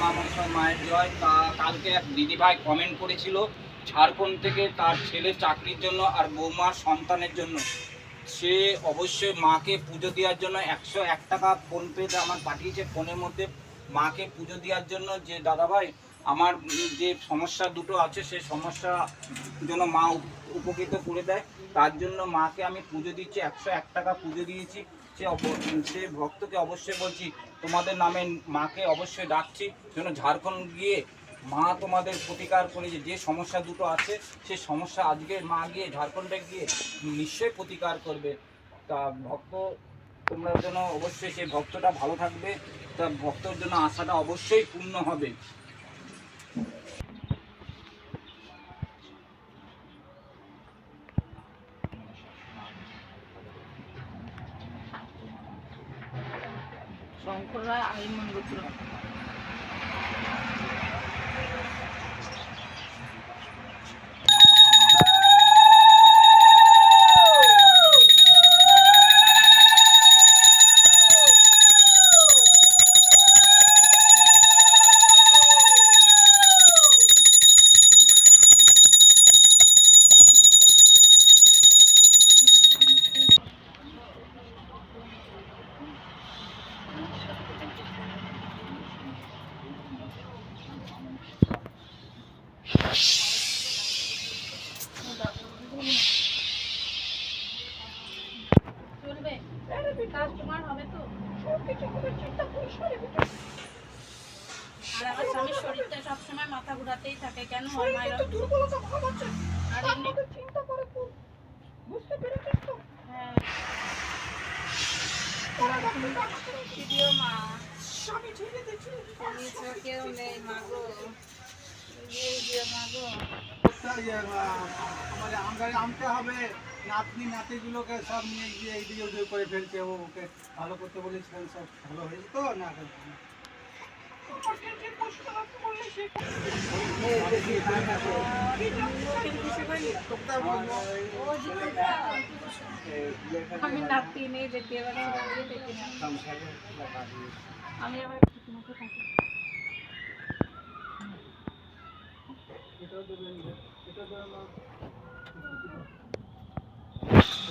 মা মনসা মায়ের জয়। তা কালকে এক দিদিভাই কমেন্ট করেছিল ঝাড়খণ্ড থেকে তার ছেলে চাকরির জন্য আর বৌমার সন্তানের জন্য সে অবশ্যই মাকে পুজো দেওয়ার জন্য 101 টাকা ফোনপেতে আমার পাঠিয়েছে ফোনের মধ্যে মাকে পুজো দেওয়ার জন্য। যে দাদাভাই আমার যে সমস্যা দুটো আছে সেই সমস্যা যেন মা উপকৃত করে দেয়, তার জন্য মাকে আমি পুজো দিচ্ছি, 101 টাকা পুজো দিয়েছি। সে ভক্তকে অবশ্যই বলছি তোমাদের নামে মাকে অবশ্যই ডাকছি যেন ঝাড়খণ্ড গিয়ে মা তোমাদের প্রতিকার করে যে সমস্যা দুটো আছে সেই সমস্যা আজকে মা গিয়ে ঝাড়খণ্ডে গিয়ে নিশ্চয়ই প্রতিকার করবে। তা ভক্ত তোমরা যেন অবশ্যই সেই ভক্তটা ভালো থাকবে, তা ভক্তর জন্য আশাটা অবশ্যই পূর্ণ হবে। শঙ্কর রায় আইমন গোত্র। চলবে কাস্টমার হবে তো আর আমার স্বামীর শরীরটা সবসময় মাথা ঘুরাতেই থাকে কেন হয় মায়ের দুর্বলতা ভাব আছে আর এমনি চিন্তা করে খুব বুঝতে পেরেছিস তো। হ্যাঁ ভিডিও মা স্বামী ছেড়ে দিয়েছে কেউ নেই মা গো আনতে হবে নাতনি নাতিগুলোকে সব নিয়ে গিয়ে এইদিকে ওদিকে করে ফেলছে, ওকে ভালো করতে বলেছিলেন, সব ভালো হয়েছে তো না? আমি নাতি নেই যেতে আমি আবার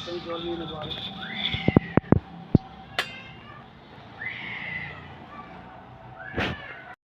থাকি জল নিয়ে নেবো।